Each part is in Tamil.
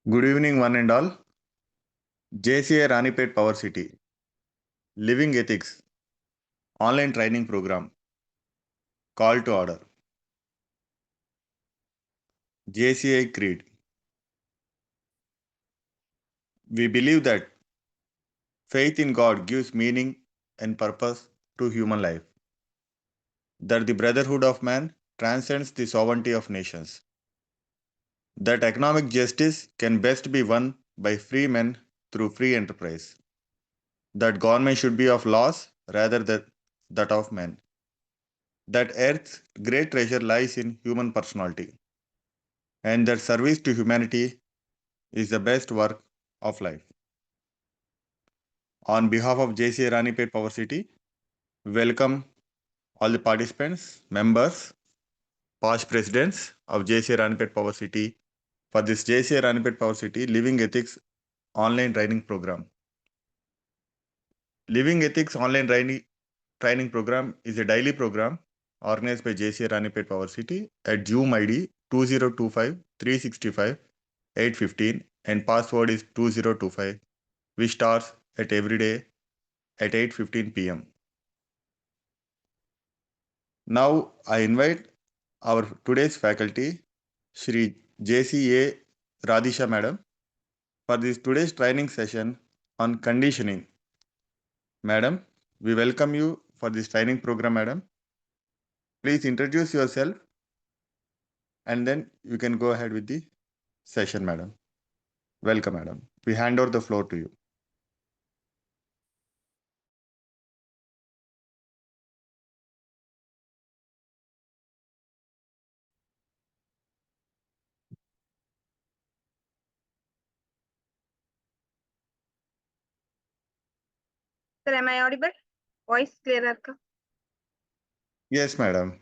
Good evening, one and all. JCA Ranipet Power City Living Ethics Online Training Program. Call to order. JCA Creed. We believe that faith in God gives meaning and purpose to human life, that the brotherhood of man transcends the sovereignty of nations, that economic justice can best be won by free men through free enterprise, that government should be of laws rather than that of men, that earth's great treasure lies in human personality, and that service to humanity is the best work of life. On behalf of JCA Ranipet Power City, welcome all the participants, members, past presidents of JCA Ranipet Power City for this JCA Ranipet Power City Living Ethics online training program. Living Ethics online training program is a daily program organized by JCA Ranipet Power City at Zoom ID 2025 365 815 and password is 2025, which starts at every day at 8:15 p.m. Now I invite our today's faculty, Shri JCA Radhisha Madam, for this today's training session on conditioning. Madam, we welcome you for this training program, Madam. Please introduce yourself and then you can go ahead with the session, Madam. Welcome, Madam. We hand over the floor to you. Sir, am I audible? Voice clear? Yes, Madam.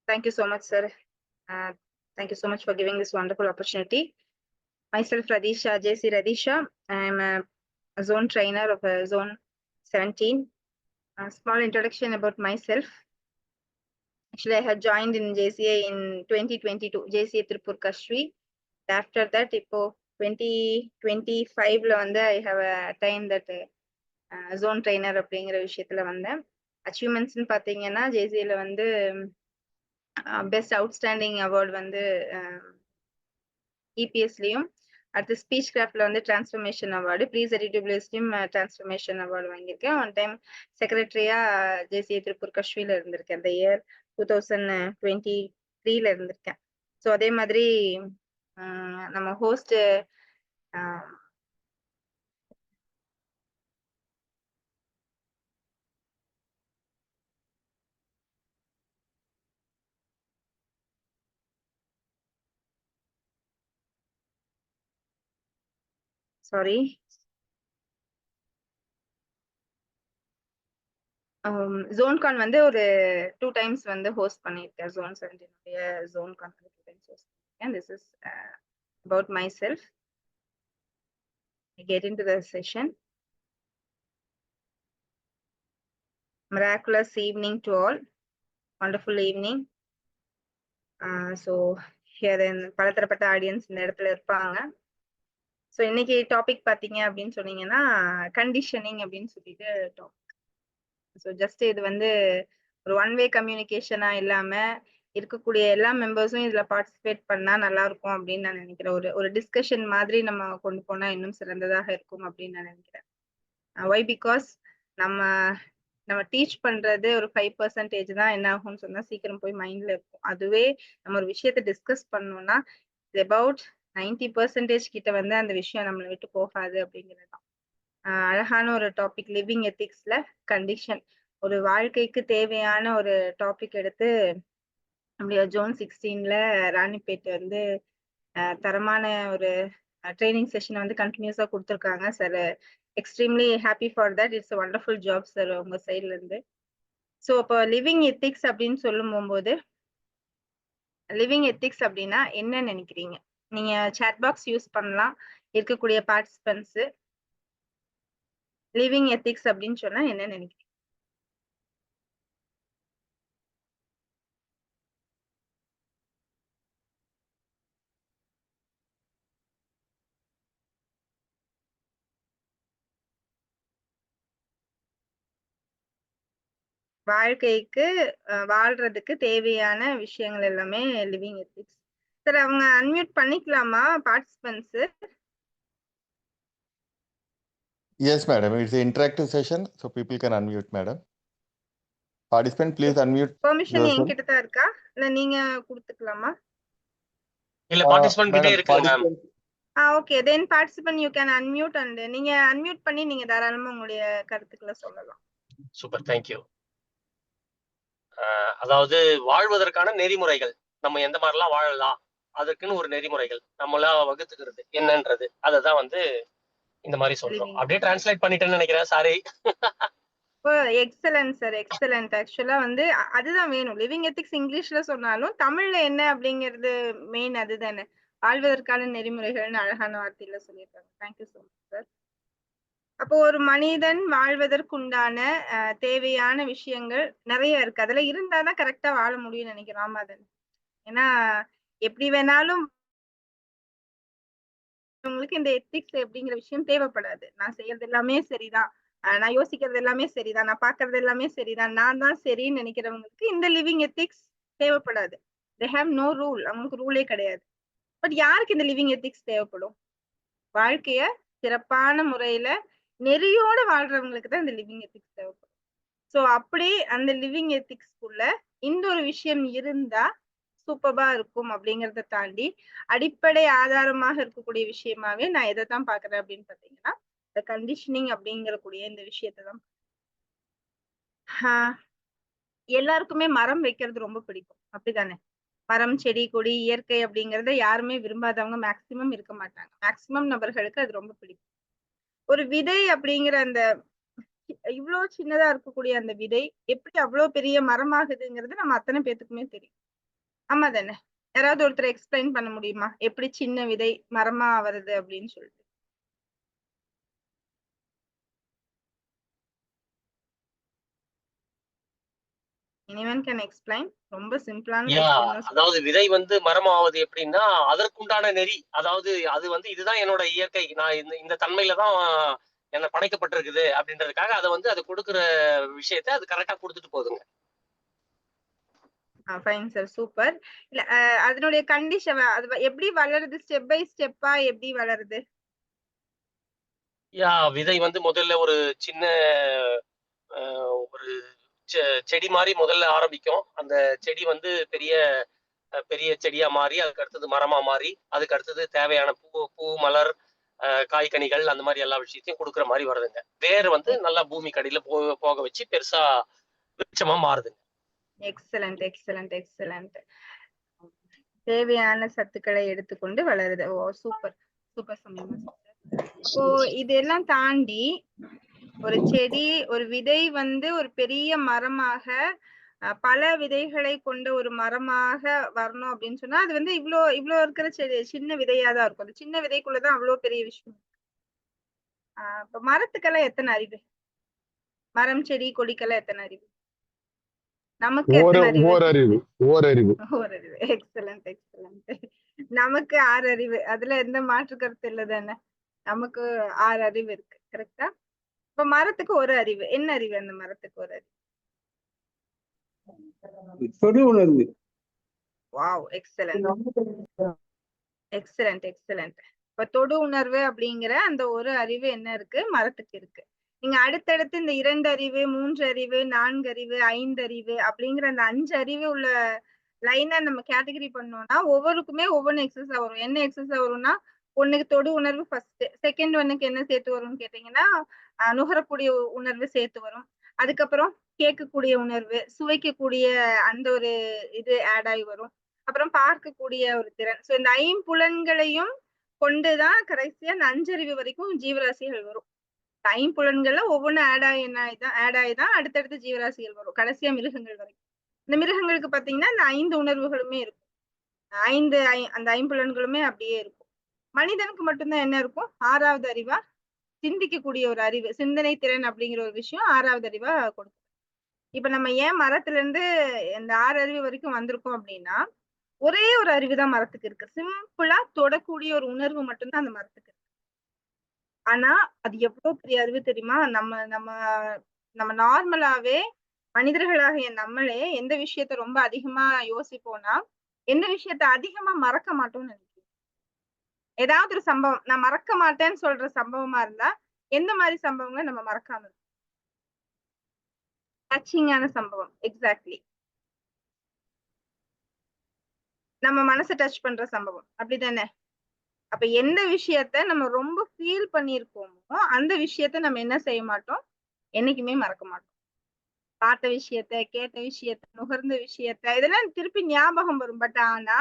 Thank you so much, sir. Thank you so much for giving this wonderful opportunity. Myself, Radhisha, JC Radhisha. I am a zone trainer of Zone 17. A small introduction about myself. Actually, I had joined in JCA in 2022, JCA Tripur Kashvi. After that, இப்போ 2025 I have attained that zone trainer அப்படிங்கிற விஷயத்துல வந்தேன். அச்சீவ்மெண்ட்ஸ்னு பார்த்தீங்கன்னா ஜேசிஏல வந்து பெஸ்ட் அவுட்ஸ்டாண்டிங் அவார்டு வந்து இபிஎஸ்லயும் அடுத்து ஸ்பீச் கிராஃப்ட்ல வந்து டிரான்ஸ்ஃபர்மேஷன் அவார்டு ப்ரீ செரிட்டிவ்லிஸ்லயும் டிரான்ஸ்ஃபர்மேஷன் அவார்டு வாங்கியிருக்கேன். ஒன் டைம் செக்ரட்டரியா ஜேசிஏ திருப்பூர் கஷ்வில இருந்திருக்கேன். அந்த இயர் 2023 இருந்திருக்கேன். ஸோ அதே மாதிரி நம்ம ஹோஸ்ட் சாரி ஜோன்கான் வந்து ஒரு 2 டைம்ஸ் வந்து ஹோஸ்ட் பண்ணியிருக்கேன். ஜோன் 17 ஜோன்கான் 2 டைம்ஸ் ஹோஸ்ட் பண்ணியிருக்கேன். This is about myself. I get into the session. Miraculous evening to all. Wonderful evening. So here in பலதரப்பட்ட ஆடியன்ஸ் இந்த இடத்துல இருப்பாங்க. ஸோ இன்னைக்கு டாபிக் பார்த்தீங்க அப்படின்னு சொன்னீங்கன்னா கண்டிஷனிங் அப்படின்னு சொல்லிட்டு டாபிக். ஸோ ஜஸ்ட் இது வந்து ஒரு ஒன் வே கம்யூனிகேஷனா இல்லாம இருக்கக்கூடிய எல்லா மெம்பர்ஸும் இதுல பார்ட்டிசிபேட் பண்ணா நல்லா இருக்கும் அப்படின்னு நான் நினைக்கிறேன். ஒரு டிஸ்கஷன் மாதிரி நம்ம கொண்டு போனா இன்னும் சிறந்ததாக இருக்கும் அப்படின்னு நான் நினைக்கிறேன். ஒய் பிகாஸ் நம்ம டீச் பண்றது ஒரு 5% தான் என்ன ஆகும்னு சொன்னா சீக்கிரம் போய் மைண்ட்ல இருக்கும். அதுவே நம்ம ஒரு விஷயத்த டிஸ்கஸ் பண்ணோம்னா அபவுட் 90% கிட்ட வந்து அந்த விஷயம் நம்மளை விட்டு போகாது அப்படிங்கிறது தான். அழகான ஒரு டாபிக் லிவிங் எத்திக்ஸ்ல கண்டிஷன், ஒரு வாழ்க்கைக்கு தேவையான ஒரு டாபிக் எடுத்து நம்மளுடைய ஜோன் 16ல ராணிப்பேட் வந்து தரமான ஒரு ட்ரைனிங் செஷன் வந்து கண்டினியூஸா கொடுத்துருக்காங்க sir. Extremely happy for that. It's wonderful job sir உங்க சைட்ல இருந்து. ஸோ இப்போ லிவிங் எத்திக்ஸ் அப்படின்னு சொல்லும் போகும்போது லிவிங் எத்திக்ஸ் அப்படின்னா என்ன நினைக்கிறீங்க? நீங்க சாட் பாக்ஸ் யூஸ் பண்ணலாம். இருக்கக்கூடிய பார்ட்டிசிபென்ட்ஸ் லிவிங் எத்திக்ஸ் அப்படின்னு சொன்னா என்ன நினைக்கிறீங்க? வாழ்க்கைக்கு வாழ்றதுக்கு தேவையான விஷயங்கள் எல்லாமே லிவிங் எத்திக்ஸ். சார் அவங்க அன்மியூட் பண்ணிக்கலாமா participants? Yes, madam. It's an interactive session, so people can unmute, madam. Participant, please unmute permission yourself. என்கிட்ட தான் இருக்கா? இல்ல நீங்க கொடுத்துக்கலாமா? இல்ல பார்ட்டிசிபென்ட் கிட்டே Madam, இருக்குங்க ma'am. participant, okay. Then participant you can unmute and நீங்க அன்மியூட் பண்ணி நீங்க தாராளமா உங்களுடைய கருத்துக்களை சொல்லலாம். Super, thank you. அதாவது வாழ்வதற்கான நெறிமுறைகள், நம்ம எந்த மாதிரிலாம் வாழலாம், அதுக்குன்னு ஒரு நெறிமுறைகள் நம்மளா வகுத்துக்கிறது என்னன்றது, அததான் வந்து இந்த மாதிரி சொல்றோம். அப்படியே டிரான்ஸ்லேட் பண்ணிட்டேன்னு நினைக்கிறேன், சாரி. Excellent sir, excellent. ஆக்சுவலா வந்து அதுதான் வேணும். லிவிங் எத்திக்ஸ் இங்கிலீஷ்ல சொன்னாலும் தமிழ்ல என்ன அப்படிங்கிறது மெயின் அதுதானே. வாழ்வதற்கான நெறிமுறைகள்னு அழகான வார்த்தையில சொல்லியிருக்காங்க. Thank you so much sir. அப்போ ஒரு மனிதன் வாழ்வதற்குண்டான தேவையான விஷயங்கள் நிறைய இருக்கு. அதுல இருந்தாதான் கரெக்டா வாழ முடியும்னு நினைக்கிறேன். ஆமா தானே. ஏன்னா எப்படி வேணாலும் உங்களுக்கு இந்த எத்திக்ஸ் அப்படிங்கிற விஷயம் தேவைப்படாது. நான் செய்யறது எல்லாமே சரிதான், நான் யோசிக்கிறது எல்லாமே சரிதான், நான் பாக்குறது எல்லாமே சரிதான், நான் தான் சரின்னு நினைக்கிறவங்களுக்கு இந்த லிவிங் எத்திக்ஸ் தேவைப்படாது. They have no rule. அவங்களுக்கு ரூலே கிடையாது. பட் யாருக்கு இந்த லிவிங் எத்திக்ஸ் தேவைப்படும்? வாழ்க்கைய சிறப்பான முறையில நெறியோட வாழ்றவங்களுக்கு தான் இந்த லிவிங் எத்திக்ஸ் தேவைப்படும். சோ அப்படி அந்த லிவிங் எத்திக்ஸ்க்குள்ள இந்த ஒரு விஷயம் இருந்தா சூப்பர்பா இருக்கும் அப்படிங்கறத தாண்டி அடிப்படை ஆதாரமாக இருக்கக்கூடிய விஷயமாவே நான் எதைத்தான் பாக்குறேன் அப்படின்னு பாத்தீங்கன்னா இந்த கண்டிஷனிங் அப்படிங்கக்கூடிய இந்த விஷயத்தான். எல்லாருக்குமே மரம் வைக்கிறது ரொம்ப பிடிக்கும், அப்படித்தானே? மரம், செடி, கொடி, இயற்கை அப்படிங்கறத யாருமே விரும்பாதவங்க மேக்சிமம் இருக்க மாட்டாங்க. மேக்சிமம் நபர்களுக்கு அது ரொம்ப பிடிக்கும். ஒரு விதை அப்படிங்கிற அந்த இவ்வளவு சின்னதா இருக்கக்கூடிய அந்த விதை எப்படி அவ்வளவு பெரிய மரமாகுதுங்கிறது நம்ம அத்தனை பேத்துக்குமே தெரியும். ஆமா தானே? யாராவது ஒருத்தர் எக்ஸ்பிளைன் பண்ண முடியுமா? எப்படி சின்ன விதை மரமா வருது அப்படின்னு சொல்லிட்டு? anyone can explain? ரொம்ப சிம்பிளான क्वेश्चन தான். அதாவது விதை வந்து மரமாவது எப்படின்னா அதற்குண்டான நெறி, அதாவது அது வந்து இதுதான் என்னோட இயற்கை, நான் இந்த தன்மையில தான் என்ன படைக்கப்பட்டிருக்குது அப்படின்றதுக்காக அதை வந்து அது கொடுக்குற விஷயத்த அது கரெக்டா கொடுத்துட்டு போகுதுங்க. Fine sir, super. இல்ல அதனுடைய கண்டிஷன் அது எப்படி வளருது? ஸ்டெப் பை ஸ்டெப்பா எப்படி வளருது? விதை வந்து முதல்ல ஒரு சின்ன ஒரு செடி மாதிரி முதல்ல ஆரம்பிக்கும். அந்த செடி வந்து பெரிய பெரிய செடியா மாறி அதுக்கு அடுத்தது மரமா மாறி அதுக்கு அடுத்தது தேவையான பூ மலர் காய்கனிகள் அந்த மாதிரி எல்லா விஷயத்தையும் கொடுக்குற மாதிரி வருதுங்க. வேர் வந்து நல்லா பூமி கடியில போக வச்சு பெருசா விருட்சமா மாறுதுங்க. Excellent, excellent, excellent. தேவையான சத்துக்களை எடுத்துக்கொண்டு வளருது. ஓ சூப்பர், சூப்பர் சொன்னீங்க. இப்போ இதெல்லாம் தாண்டி ஒரு செடி, ஒரு விதை வந்து ஒரு பெரிய மரமாக பல விதைகளை கொண்ட ஒரு மரமாக வரணும் அப்படின்னு சொன்னா அது வந்து இவ்வளோ இருக்கிற செடி சின்ன விதையாதான் இருக்கும். அந்த சின்ன விதைக்குள்ளதான் அவ்வளவு பெரிய விஷயம். இப்ப மரத்துக்கெல்லாம் எத்தனை அறிவு? மரம், செடி, கொடிக்கெல்லாம் எத்தனை அறிவு? நமக்கு எத்தனை அறிவு? ஓரறிவு. Excellent, excellent. நமக்கு 6 அறிவு. அதுல எந்த மாற்று கருத்து இல்லை தானே. நமக்கு 6 அறிவு இருக்கு, கரெக்டா? இப்ப மரத்துக்கு ஒரு அறிவு. என்ன அறிவு அந்த மரத்துக்கு ஒரு அறிவு? தொடு உணர்வு. Wow, excellent, excellent, excellent. இப்ப தொடு உணர்வு அப்படிங்கிற அந்த ஒரு அறிவு என்ன இருக்கு? மரத்துக்கு இருக்கு. நீங்க அடுத்தடுத்து இந்த 2 அறிவு, 3 அறிவு, 4 அறிவு, 5 அறிவு அப்படிங்கிற அந்த 5 அறிவு உள்ள லைனா நம்ம கேட்டகரி பண்ணோம்னா ஒவ்வொருக்குமே ஒவ்வொன்னு எக்ஸஸா வரும். என்ன எக்ஸஸா வரும்னா, ஒண்ணுக்கு தொடு உணர்வு ஃபர்ஸ்ட், செகண்ட் ஒன்னுக்கு என்ன சேர்த்து வரும்னு கேட்டீங்கன்னா நுகரக்கூடிய உணர்வு சேர்த்து வரும். அதுக்கப்புறம் கேட்கக்கூடிய உணர்வு, சுவைக்கக்கூடிய அந்த ஒரு இது ஆட் ஆகி வரும். அப்புறம் பார்க்கக்கூடிய ஒரு திறன். சோ இந்த 5 கொண்டுதான் கடைசியா அந்த 5 அறிவு வரைக்கும் ஜீவராசிகள் வரும். 5 புலன்கள்ல ஒவ்வொன்றும் ஆட் ஆகிதான் அடுத்தடுத்து ஜீவராசிகள் வரும். கடைசியா மிருகங்கள் வரைக்கும். இந்த மிருகங்களுக்கு பாத்தீங்கன்னா இந்த 5 உணர்வுகளுமே இருக்கும். அந்த 5 அப்படியே இருக்கும். மனிதனுக்கு மட்டும்தான் என்ன இருக்கும்? 6வது அறிவா சிந்திக்கக்கூடிய ஒரு அறிவு, சிந்தனை திறன் அப்படிங்கிற ஒரு விஷயம் 6வது அறிவா கொடுக்கும். இப்ப நம்ம ஏன் மரத்துல இருந்து இந்த 6 அறிவு வரைக்கும் வந்திருக்கோம் அப்படின்னா ஒரே ஒரு அறிவுதான் மரத்துக்கு இருக்கு. சிம்பிளா தொடக்கூடிய ஒரு உணர்வு மட்டும்தான் அந்த மரத்துக்கு இருக்கு. ஆனா அது எவ்வளவு பெரிய அறிவு தெரியுமா? நம்ம நம்ம நம்ம நார்மலாவே மனிதர்களாகிய நம்மளே எந்த விஷயத்த ரொம்ப அதிகமா யோசிப்போம்னா, எந்த விஷயத்த அதிகமா மறக்க மாட்டோம்னு நினைக்கிறேன். ஏதாவது ஒரு சம்பவம் நான் மறக்க மாட்டேன்னு சொல்ற சம்பவமா இருந்தா, எந்த மாரி சம்பவங்கள நம்ம மறக்காம இருக்கோம்? டச்சிங்கான சம்பவம். எக்ஸாக்ட்லி. நம்ம மனச டச் பண்ற சம்பவம். அப்படிதானே? அப்ப எந்த விஷயத்த நம்ம ரொம்ப ஃபீல் பண்ணியிருக்கோமோ, அந்த விஷயத்த நம்ம என்ன செய்ய மாட்டோம்? என்னைக்குமே மறக்க மாட்டோம். பார்த்த விஷயத்த, கேட்ட விஷயத்த, நுகர்ந்த விஷயத்த, இதெல்லாம் திருப்பி ஞாபகம் வரும். பட் ஆனா,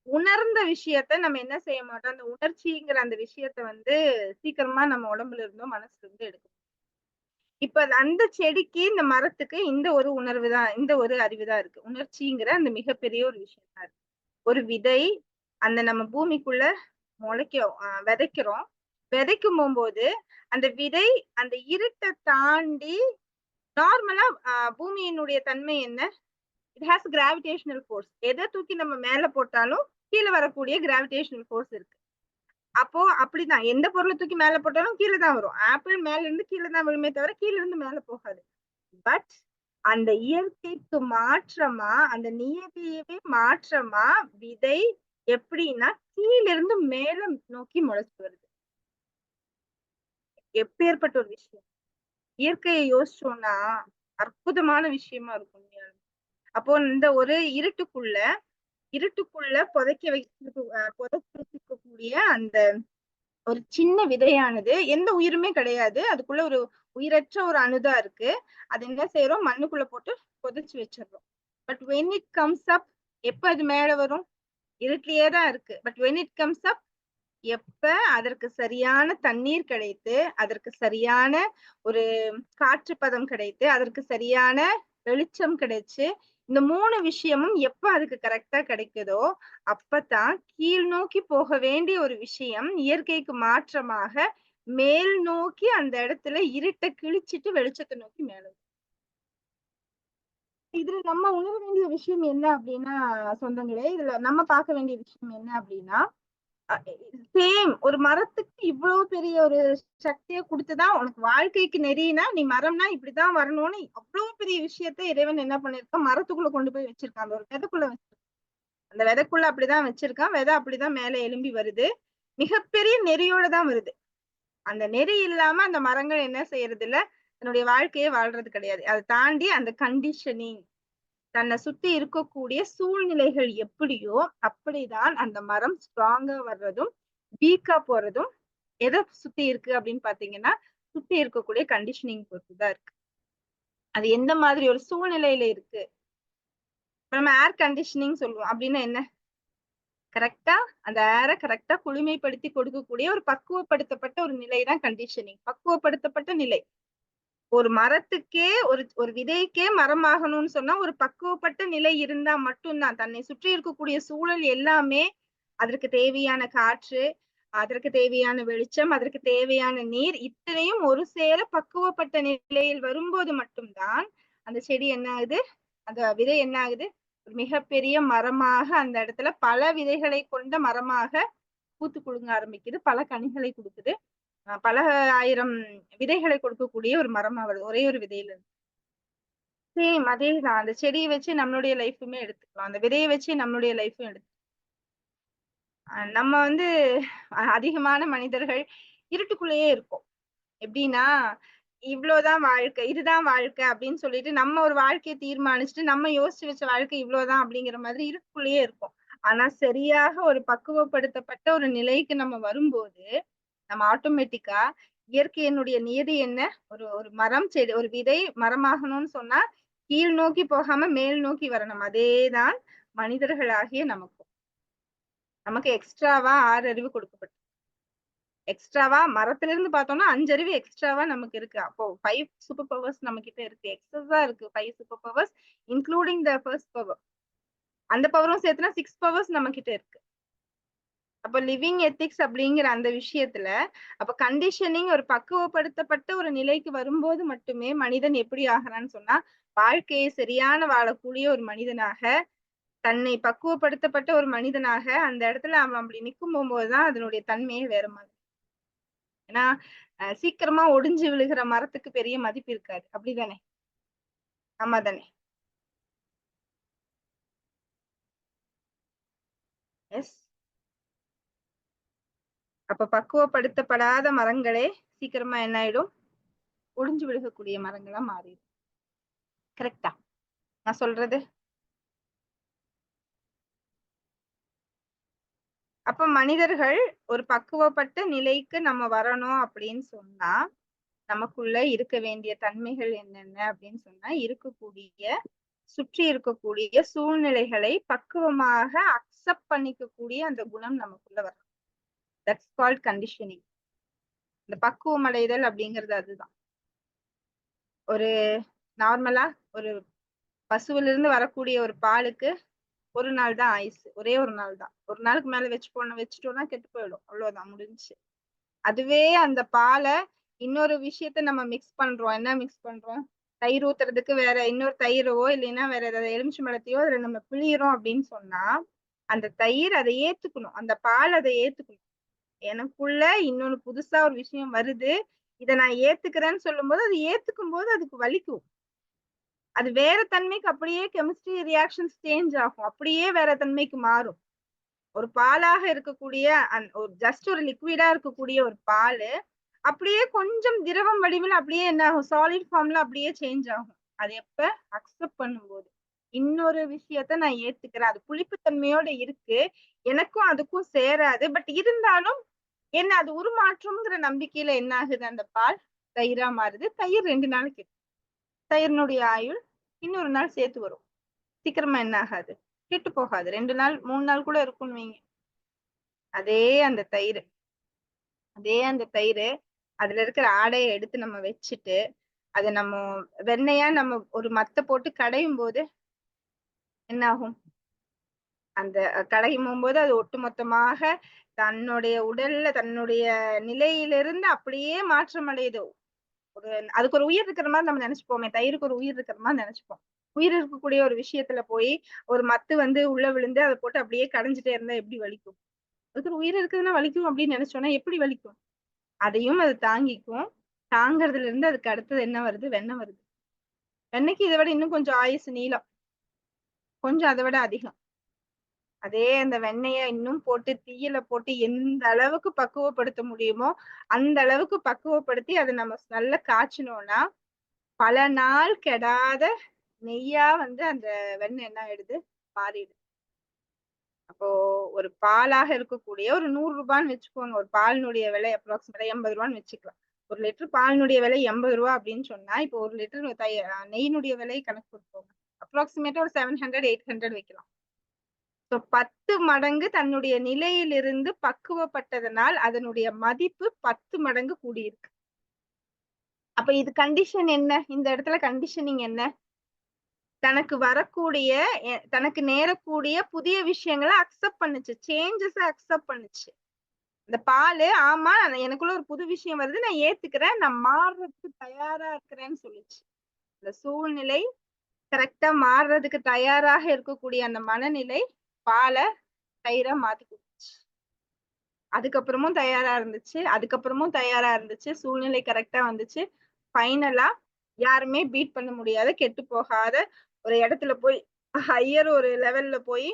உணர்ந்த விஷயத்த நம்ம என்ன செய்ய மாட்டோம்? அந்த உணர்ச்சிங்கிற அந்த விஷயத்த வந்து சீக்கிரமா நம்ம உடம்புல இருந்தோ, மனசுல இருந்தோ எடுக்கும். இப்ப அந்த செடிக்கு, இந்த மரத்துக்கு இந்த ஒரு உணர்வு தான், இந்த ஒரு அறிவு தான் இருக்கு. உணர்ச்சிங்கிற அந்த மிகப்பெரிய ஒரு விஷயம் தான் இருக்கு. ஒரு விதை, அந்த நம்ம பூமிக்குள்ள விதைக்கிறோம். விதைக்கும் போம்போது, அந்த விதை அந்த இருட்ட தாண்டி நார்மலா பூமியினுடைய தன்மை என்ன? It has gravitational force. எத தூக்கி நம்ம மேல போட்டாலும், கீழ வரக்கூடிய கிராவிடேஷனல் ஃபோர்ஸ் இருக்கு. அப்போ அப்படிதான். எந்த பொருள தூக்கி மேல போட்டாலும் கீழ தான் வரும். ஆப்பிள் மேல இருந்து கீழ தான் விழுமே தவிர, கீழ இருந்து மேல போகாது. பட் அந்த இயற்கைக்கு மாற்றமா, அந்த நியதியவே மாற்றமா விதை எப்படின்னா, கீழ இருந்து மேல நோக்கி முளைச்சு வருது. எப்பேர்ப்பட்ட ஒரு விஷயம். இயற்கையை யோசிச்சோம்னா, அற்புதமான விஷயமா இருக்கும் உண்மையாலுமே. அப்போ இந்த ஒரு இருட்டுக்குள்ள புதைச்சு வச்சிருக்கக்கூடிய அந்த ஒரு சின்ன விதையானது எந்த உயிருமே கிடையாது. அதுக்குள்ள ஒரு உயிரற்ற ஒரு அணுதான் இருக்கு. அது என்ன செய்றோம்? மண்ணுக்குள்ள போட்டு புதைச்சு வச்சிடுறோம். But when it comes up எப்ப அது மேல வரும்? இருட்டிலேயே தான் இருக்கு. But when it comes up எப்ப அதற்கு சரியான தண்ணீர் கிடைத்து, அதற்கு சரியான ஒரு காற்று பதம் கிடைத்து, அதற்கு சரியான வெளிச்சம் கிடைச்சு, இந்த 3 விஷயமும் எப்ப அதுக்கு கரெக்ட்டா கிடைக்குதோ, அப்பதான் கீழ் நோக்கி போக வேண்டிய ஒரு விஷயம் இயற்கைக்கு மாற்றமாக மேல் நோக்கி அந்த இடத்துல இருட்ட கிழிச்சிட்டு வெளிச்சத்த நோக்கி மேல வரும். இதுல நம்ம உணர வேண்டிய விஷயம் என்ன அப்டின்னா, சொந்தங்களே, இதுல நம்ம பார்க்க வேண்டிய விஷயம் என்ன அப்டின்னா, அ சேம் ஒரு மரத்துக்கு இவ்வளவு பெரிய ஒரு சக்திய குடுத்துதான் உனக்கு வாழ்க்கைக்கு நெறின்னா, நீ மரம்னா இப்படித்தான் வரணும்னு அவ்வளவு பெரிய விஷயத்த இறைவன் என்ன பண்ணியிருக்கான், மரத்துக்குள்ள கொண்டு போய் வச்சிருக்கான். அந்த ஒரு விதைக்குள்ள அந்த விதைக்குள்ள அப்படிதான் வச்சிருக்கான். விதை அப்படிதான் மேல எழும்பி வருது. மிகப்பெரிய நெறியோட தான் வருது. அந்த நெறி இல்லாம அந்த மரங்கள் என்ன செய்யறது இல்ல, தன்னுடைய வாழ்க்கைய வாழ்றது கிடையாது. அத தாண்டி அந்த கண்டிஷனிங் தன்னை சுத்தி இருக்கக்கூடிய சூழ்நிலைகள் எப்படியோ, அப்படிதான் அந்த மரம் ஸ்ட்ராங்கா வர்றதும், வீக்கா போறதும் எத சுத்தி இருக்கு அப்படின்னு பார்த்தீங்கன்னா, சுத்தி இருக்கக்கூடிய கண்டிஷனிங் பொறுத்து தான் இருக்கு. அது எந்த மாதிரி ஒரு சூழ்நிலையில இருக்கு. இப்ப நம்ம ஏர் கண்டிஷனிங் சொல்லுவோம். அப்படின்னா என்ன? கரெக்ட்டா அந்த ஏர கரெக்ட்டா குளுமைப்படுத்தி கொடுக்கக்கூடிய ஒரு பக்குவப்படுத்தப்பட்ட ஒரு நிலை தான் கண்டிஷனிங். பக்குவப்படுத்தப்பட்ட நிலை. ஒரு மரத்துக்கே ஒரு விதைக்கே மரமாகணும்னு சொன்னா, ஒரு பக்குவப்பட்ட நிலை இருந்தா மட்டும் தான். தன்னை சுற்றி இருக்கக்கூடிய சூழல் எல்லாமே, அதற்கு தேவையான காற்று, அதற்கு தேவையான வெளிச்சம், அதற்கு தேவையான நீர், இத்தனையும் ஒரு சேர பக்குவப்பட்ட நிலையில் வரும்போது மட்டும் தான், அந்த செடி என்ன ஆகுது? அந்த விதை என்ன ஆகுது? ஒரு மிகப்பெரிய மரமாக அந்த இடத்துல பல விதைகளை கொண்ட மரமாக பூத்து குலுங்க ஆரம்பிக்குது. பல கனிகளை குடுக்குது. பல 1000 விதைகளை கொடுக்கக்கூடிய ஒரு மரமா வருது. ஒரே ஒரு விதையில இருந்து. சேம் அதேதான். அந்த செடிய வச்சு நம்மளுடைய லைஃப்மே எடுத்துக்கலாம். அந்த விதைய வச்சு நம்மளுடைய லைஃப்பும் நம்ம வந்து அதிகமான மனிதர்கள் இருட்டுக்குள்ளேயே இருக்கோம். எப்படின்னா, இவ்ளோதான் வாழ்க்கை, இதுதான் வாழ்க்கை அப்படின்னு சொல்லிட்டு நம்ம ஒரு வாழ்க்கைய தீர்மானிச்சுட்டு, நம்ம யோசிச்சு வச்ச வாழ்க்கை இவ்ளோதான் அப்படிங்கிற மாதிரி இருட்டுக்குள்ளேயே இருக்கோம். ஆனா சரியாக ஒரு பக்குவப்படுத்தப்பட்ட ஒரு நிலைக்கு நம்ம வரும்போது, நம்ம ஆட்டோமேட்டிக்கா இயற்கையினுடைய நியதி என்ன? ஒரு ஒரு மரம், செடி ஒரு விதை மரமாகணும்னு சொன்னா, கீழ் நோக்கி போகாம மேல் நோக்கி வரணும். அதேதான் மனிதர்களாகிய நமக்கும். நமக்கு எக்ஸ்ட்ராவா 6 அறிவு கொடுக்கப்பட்டது. எக்ஸ்ட்ராவா மரத்திலிருந்து பார்த்தோம்னா 5 அறிவு எக்ஸ்ட்ராவா நமக்கு இருக்கு. அப்போ 5 சூப்பர் பவர்ஸ் நம்மகிட்ட இருக்கு. எக்ஸஸா இருக்கு 5 super powers including the first power. அந்த பவரும் சேர்த்துனா 6 பவர்ஸ் நம்மகிட்ட இருக்கு. அப்ப லிவிங் எத்திக்ஸ் அப்படிங்கிற அந்த விஷயத்துல, அப்ப கண்டிஷனிங் ஒரு பக்குவப்படுத்தப்பட்ட ஒரு நிலைக்கு வரும்போது மட்டுமே மனிதன் எப்படி ஆகுறான்னு சொன்னா, வாழ்க்கையை சரியான வாழக்கூடிய ஒரு மனிதனாக, தன்னை பக்குவப்படுத்தப்பட்ட ஒரு மனிதனாக அந்த இடத்துல அவன் அப்படி நிக்கும் போம்போதுதான் அதனுடைய தன்மையே வேற மாதிரி. ஏன்னா, சீக்கிரமா ஒடிஞ்சு விழுகிற மரத்துக்கு பெரிய மதிப்பு இருக்காது. அப்படிதானே? ஆமா தானே? எஸ். அப்ப பக்குவப்படுத்தப்படாத மரங்களே சீக்கிரமா என்ன ஆயிடும்? ஒடிஞ்சு விழுகக்கூடிய மரங்களா மாறிடும். கரெக்டா நான் சொல்றது? அப்ப மனிதர்கள் ஒரு பக்குவப்பட்ட நிலைக்கு நம்ம வரணும் அப்படின்னு சொன்னா நமக்குள்ள இருக்க வேண்டிய தன்மைகள் என்னென்ன அப்படின்னு சொன்னா, சுற்றி இருக்கக்கூடிய சூழ்நிலைகளை பக்குவமாக அக்செப்ட் பண்ணிக்கக்கூடிய அந்த குணம் நமக்குள்ள வரும். That's called conditioning. இந்த பக்குவம் அடைதல் அப்படிங்கிறது அதுதான். ஒரு நார்மலா ஒரு பசுவில இருந்து வரக்கூடிய ஒரு பாலுக்கு ஒரு நாள் தான் ஆயுசு. ஒரே ஒரு நாள் தான். ஒரு நாளுக்கு மேல வச்சுட்டோம்னா கெட்டு போயிடும். அவ்வளவுதான், முடிஞ்சுச்சு. அதுவே அந்த பாலை இன்னொரு விஷயத்த நம்ம மிக்ஸ் பண்றோம். என்ன மிக்ஸ் பண்றோம்? தயிர் ஊத்துறதுக்கு வேற இன்னொரு தயிரோ இல்லைன்னா வேற ஏதாவது எலுமிச்சை மரத்தையோ அதுல நம்ம பிழியிறோம் அப்படின்னு சொன்னா அந்த தயிர் அதை ஏத்துக்கணும், அந்த பால் அதை ஏத்துக்கணும். எனக்குள்ள இன்னொன்னு புதுசா ஒரு விஷயம் வருது, இதை நான் ஏத்துக்கிறேன்னு சொல்லும் போது அது ஏத்துக்கும் போது அதுக்கு வலிக்கும். அது வேற தன்மைக்கு அப்படியே கெமிஸ்ட்ரி ரியாக்ஷன்ஸ் சேஞ்ச் ஆகும், அப்படியே வேற தன்மைக்கு மாறும். ஒரு பாலாக இருக்கக்கூடிய ஒரு ஜஸ்ட் ஒரு லிக்விடா இருக்கக்கூடிய ஒரு பால் அப்படியே கொஞ்சம் திரவம் வடிவில் அப்படியே என்ன ஆகும்? சாலிட் ஃபார்ம்ல அப்படியே சேஞ்ச் ஆகும். அது எப்ப அக்செப்ட் பண்ணும்போது. இன்னொரு விஷயத்த நான் ஏத்துக்கிறேன், அது புளிப்புத்தன்மையோட இருக்கு, எனக்கும் அதுக்கும் சேராது, பட் இருந்தாலும் என்ன அது உருமாற்றம்ங்கிற நம்பிக்கையில என்ன ஆகுது? அந்த பால் தயிரா மாறுது. தயிர் 2 நாளைக்கு, தயிரினுடைய ஆயுள் இன்னொரு நாள் சேர்த்து வரும். சீக்கிரமா என்ன ஆகாது? கெட்டு போகாது. 2 நாள் 3 நாள் கூட இருக்கும்னு வைங்க. அதே அந்த தயிர் அதுல இருக்கிற ஆடையை எடுத்து நம்ம வச்சுட்டு அதை நம்ம வெண்ணையா நம்ம ஒரு மத்த போட்டு கடையும் போது என்ன ஆகும்? அந்த கடையும் போது அது ஒட்டுமொத்தமாக தன்னுடைய உடல்ல தன்னுடைய நிலையிலிருந்து அப்படியே மாற்றம் அடையுது. அதுக்கு ஒரு உயிர் இருக்கிற மாதிரி நம்ம நினைச்சுப்போமே, தயிருக்கு ஒரு உயிர் இருக்கிற மாதிரி நினைச்சுப்போம். உயிர் இருக்கக்கூடிய ஒரு விஷயத்துல போய் ஒரு மத்து உள்ள விழுந்து அதை போட்டு அப்படியே கடைஞ்சிட்டே இருந்தா எப்படி வலிக்கும்? அதுக்கு ஒரு உயிர் இருக்குதுன்னா வலிக்கும் அப்படின்னு நினைச்சோம்னா எப்படி வலிக்கும்? அதையும் அது தாங்கிக்கும். தாங்கறதுல இருந்து அதுக்கு அடுத்தது என்ன வருது? வெண்ணெய் வருது. வெண்ணெய்க்கு இதை விட இன்னும் கொஞ்சம் ஆயுசு நீளம், கொஞ்சம் அதை விட அதிகம். அதே அந்த வெண்ணெய இன்னும் போட்டு தீயில போட்டு எந்த அளவுக்கு பக்குவப்படுத்த முடியுமோ அந்த அளவுக்கு பக்குவப்படுத்தி அதை நம்ம நல்லா காய்ச்சினோம்னா பல நாள் கெடாத நெய்யா அந்த வெண்ணெய் என்ன ஆயிடுது? மாறிடுது. அப்போ ஒரு பாலாக இருக்கக்கூடிய ஒரு 100 ரூபான்னு வச்சுக்கோங்க. ஒரு பாலினுடைய விலை அப்ராக்சிமேட்டா 80 ரூபான்னு வச்சுக்கலாம். 1 லிட்டர் பாலினுடைய விலை 80 ரூபா அப்படின்னு சொன்னா இப்போ 1 லிட்டர் நெய்யினுடைய விலை கணக்கு கொடுப்போங்க. அப்ராக்சிமேட்டா ஒரு 700 800 வைக்கலாம். 10 மடங்கு தன்னுடைய நிலையிலிருந்து பக்குவப்பட்டதனால் அதனுடைய மதிப்பு 10 மடங்கு கூடியிருக்கு. அப்ப இது கண்டிஷன் என்ன? இந்த இடத்துல கண்டிஷனிங் என்ன? தனக்கு வரக்கூடிய தனக்கு நேரக்கூடிய புதிய விஷயங்களை அக்செப்ட் பண்ணுச்சு, சேஞ்சஸ் அக்செப்ட் பண்ணுச்சு. இந்த பால் ஆமா எனக்குள்ள ஒரு புது விஷயம் வருது, நான் ஏத்துக்கிறேன், நான் மாறுறதுக்கு தயாரா இருக்கிறேன்னு சொல்லிச்சு. இந்த சூழ்நிலை கரெக்டா மாறுறதுக்கு தயாராக இருக்கக்கூடிய அந்த மனநிலை பாலை தயிரா மாத்தி கொடுத்துச்சு. அதுக்கப்புறமும் தயாரா இருந்துச்சு. சூழ்நிலை கரெக்டா வந்துச்சு. ஃபைனலா யாருமே பீட் பண்ண முடியாத கெட்டு போகாத ஒரு இடத்துல போய் ஹையர் ஒரு லெவல்ல போய்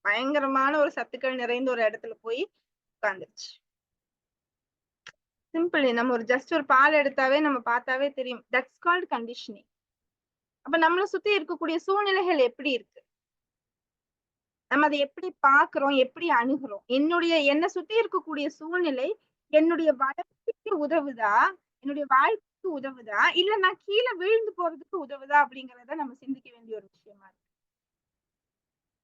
பயங்கரமான ஒரு சத்துக்கள் நிறைந்த ஒரு இடத்துல போய் உட்கார்ந்துருச்சு. சிம்பிள். நம்ம ஜஸ்ட் ஒரு பால் எடுத்தாவே நம்ம பார்த்தாவே தெரியும். That's called conditioning. அப்ப நம்மள சுத்தி இருக்கக்கூடிய சூழ்நிலைகள் எப்படி இருக்கு? நம்ம அதை எப்படி பாக்குறோம், எப்படி அணுகிறோம்? என்னை சுத்தி இருக்கக்கூடிய சூழ்நிலை என்னுடைய வளர்ச்சிக்கு உதவுதா, என்னுடைய வாழ்க்கைக்கு உதவுதா, இல்ல நான் கீழே விழுந்து போறதுக்கு உதவுதா அப்படிங்கறத நம்ம சிந்திக்க வேண்டிய ஒரு விஷயமா இருக்கு.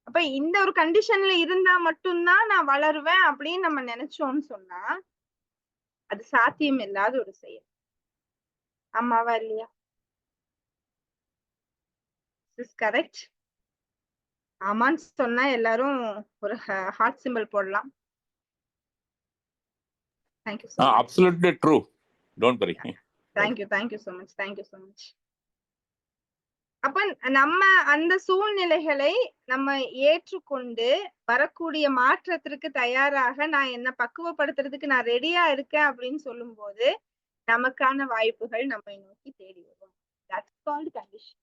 அப்ப இந்த ஒரு கண்டிஷன்ல இருந்தா மட்டும்தான் நான் வளருவேன் அப்படின்னு நம்ம நினைச்சோம்னு சொன்னா அது சாத்தியம் இல்லாத ஒரு செயல். ஆமாவா இல்லையா? கரெக்ட். ஆமான்னு சொன்னா எல்லாரும் ஒரு ஹார்ட் சிம்பிள் போடலாம். Thank you so much. Absolutely true. Don't worry. Thank you so much. அப்ப நம்ம அந்த சூழ்நிலைகளை நம்ம ஏற்றுக்கொண்டு வரக்கூடிய மாற்றத்திற்கு தயாராக நான் என்ன பக்குவப்படுத்துறதுக்கு நான் ரெடியா இருக்கேன் அப்படின்னு சொல்லும் போது நமக்கான வாய்ப்புகள் நம்மை நோக்கி தேடி வரும். That's called condition.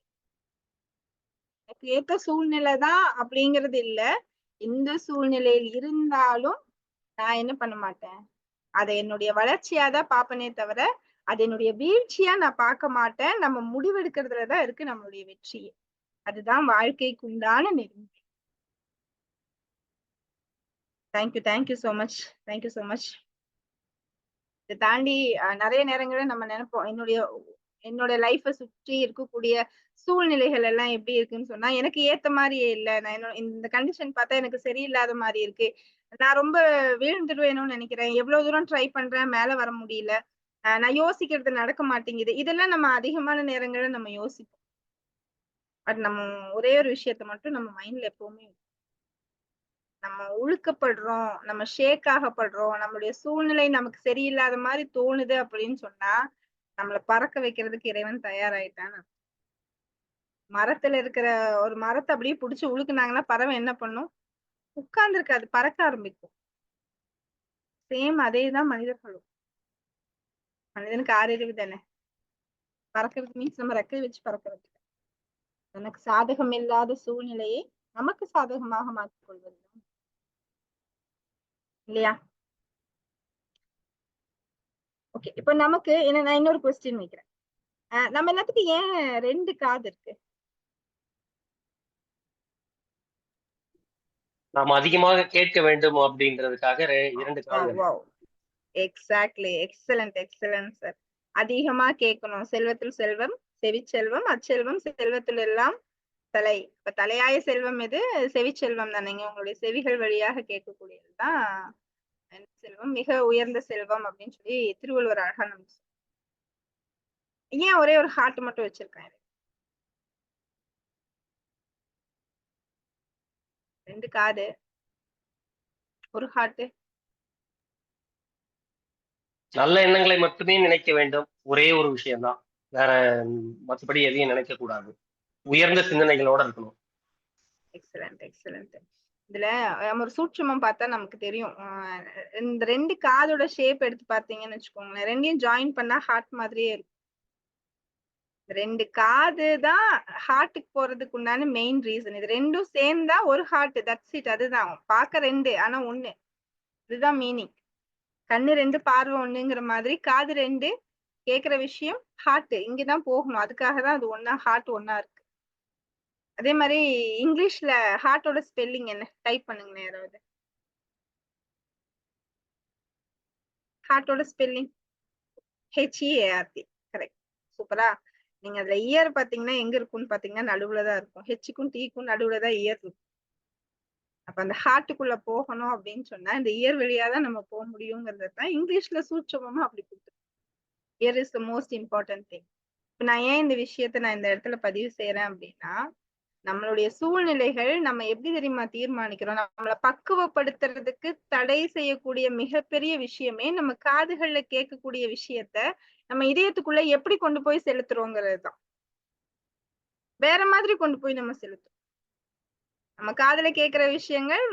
ஏத்த சூழ்நிலை தான் அப்படிங்கிறது இல்ல. எந்த சூழ்நிலையில் இருந்தாலும் நான் என்ன பண்ண மாட்டேன், அதை என்னுடைய வளர்ச்சியா தான் பாப்பனே தவிர அது என்னுடைய வீழ்ச்சியா நான் பார்க்க மாட்டேன். நம்ம முடிவெடுக்கிறதுலதான் இருக்கு நம்மளுடைய வெற்றி. அதுதான் வாழ்க்கைக்கு உண்டான நெறிமுறை. Thank you so much. Thank you so much. இதை தாண்டி நிறைய நேரங்கள்ல நம்ம நினைப்போம், என்னோட லைஃபை சுற்றி இருக்கக்கூடிய சூழ்நிலைகள் எல்லாம் எப்படி இருக்குன்னு சொன்னா எனக்கு ஏத்த மாதிரியே இல்ல. நான் இந்த கண்டிஷன் பார்த்தா எனக்கு சரியில்லாத மாதிரி இருக்கு. நான் ரொம்ப வீழ்ந்துடுவேணும்னு நினைக்கிறேன். எவ்வளவு தூரம் ட்ரை பண்றேன், மேல வர முடியல. நான் யோசிக்கிறது நடக்க மாட்டேங்குது. இதெல்லாம் நம்ம அதிகமான நேரங்கள்ல நம்ம யோசிப்போம். பட் நம்ம ஒரே ஒரு விஷயத்த மட்டும் நம்ம மைண்ட்ல எப்பவுமே, நம்ம உழுக்கப்படுறோம், நம்ம ஷேக் ஆகப்படுறோம், நம்மளுடைய சூழ்நிலை நமக்கு சரியில்லாத மாதிரி தோணுது அப்படின்னு சொன்னா நம்மள பறக்க வைக்கிறதுக்கு இறைவன் தயாராயிட்டான். மரத்துல இருக்கிற ஒரு மரத்தை அப்படியே புடிச்சு உழுக்குனாங்கன்னா பறவை என்ன பண்ணும்? உட்கார்ந்து இருக்காது, பறக்க ஆரம்பிக்கும். சேம் அதேதான் மனிதர்களும். மனிதனுக்கு 6 அறிவு தானே. பறக்கிறது மீன்ஸ் நம்ம ரெக்கை வச்சு பறக்கிறது. எனக்கு சாதகம் இல்லாத சூழ்நிலையை நமக்கு சாதகமாக மாற்றிக் கொள்வது இல்லையா? ஓகே, இப்ப நமக்கு என்ன, நான் இன்னொரு கொஸ்டின் வைக்கிறேன். நம்ம எல்லாத்துக்கும் ஏன் 2 காது இருக்கு? நாம் அதிகமாக கேட்க வேண்டும் அப்படின்றதுக்காக 2 காது. Exactly, excellent excellent sir. அதிகமா கேட்கணும். செல்வத்தில் செல்வம், செவிச்செல்வம், அச்செல்வம், செல்வத்தில் எல்லாம் தலை. இப்ப தலையாய செல்வம் எது? செவிச்செல்வம் தானேங்க. உங்களுடைய செவிகள் வழியாக கேட்கக்கூடியதுதான் செல்வம், மிக உயர்ந்த செல்வம் அப்படின்னு சொல்லி திருவள்ளுவர் அழகா நம்ம. ஏன் ஒரே ஒரு ஹார்ட் மட்டும் வச்சிருக்கேன்? 2 காது, ஒரு ஹார்ட். நல்ல எண்ணங்களை மட்டுமே நினைக்க வேண்டும். ஒரே ஒரு விஷயம்தான், வேற மற்றபடி எதையும் நினைக்க கூடாது. உயர்ந்த சிந்தனைகளோட இருக்கணும். Excellent excellent. இதுல நம்ம ஒரு சூட்சமம் பார்த்தா நமக்கு தெரியும். இந்த 2 காதோட ஷேப் எடுத்து பார்த்தீங்கன்னு வச்சுக்கோங்களேன், 2யும் ஜாயின் பண்ணா ஹார்ட் மாதிரியே இருக்கும். 2 காது தான் ஹார்ட்டுக்கு போறதுக்கு உண்டான மெயின் ரீசன். இது 2ம் சேர்ந்தா ஒரு ஹார்ட், தட்ஸ் இட். அதுதான் பார்க்க 2 ஆனா 1. இதுதான் மீனிங். கண்ணு 2 பார்வை 1ங்கிற மாதிரி காது 2 கேக்குற விஷயம் ஹார்ட் இங்கதான் போகணும். அதுக்காக தான் அது ஒன்னா, ஹார்ட் ஒன்னா இருக்கு. அதே மாதிரி இங்கிலீஷ்ல ஹார்ட்டோட ஸ்பெல்லிங் என்ன? டைப் பண்ணுங்க யாராவது. ஹார்ட்டோட ஸ்பெல்லிங் HEART. கரெக்ட், சூப்பரா. நீங்க அதுல இயர் பாத்தீங்கன்னா எங்க இருக்கும்னு பாத்தீங்கன்னா நடுவுலதான் இருக்கும். ஹெச்சுக்கும் டீக்கும் நடுவுலதான் இயர் இருக்கும். அப்ப அந்த ஹார்ட்டுக்குள்ள போகணும் அப்படின்னு சொன்னா இந்த இயர் வழியா தான் நம்ம போக முடியுங்கிறது தான் இங்கிலீஷ்ல சூட்சமமா அப்படி கொடுத்துருக்கு. Year is the most important thing. இப்ப நான் ஏன் இந்த விஷயத்த நான் இந்த இடத்துல பதிவு செய்யறேன் அப்படின்னா, நம்மளுடைய சூழ்நிலைகள் நம்ம எப்படி தெரியுமா தீர்மானிக்கிறோம்? நம்மளை பக்குவப்படுத்துறதுக்கு தடை செய்யக்கூடிய மிகப்பெரிய விஷயமே நம்ம காதுகள்ல கேட்கக்கூடிய விஷயத்த நம்ம இதயத்துக்குள்ள எப்படி கொண்டு போய் செலுத்துறோங்கிறது தான். வேற மாதிரி கொண்டு போய் நம்ம செலுத்துறோம். நம்ம காதுல கேட்கிற விஷயங்கள்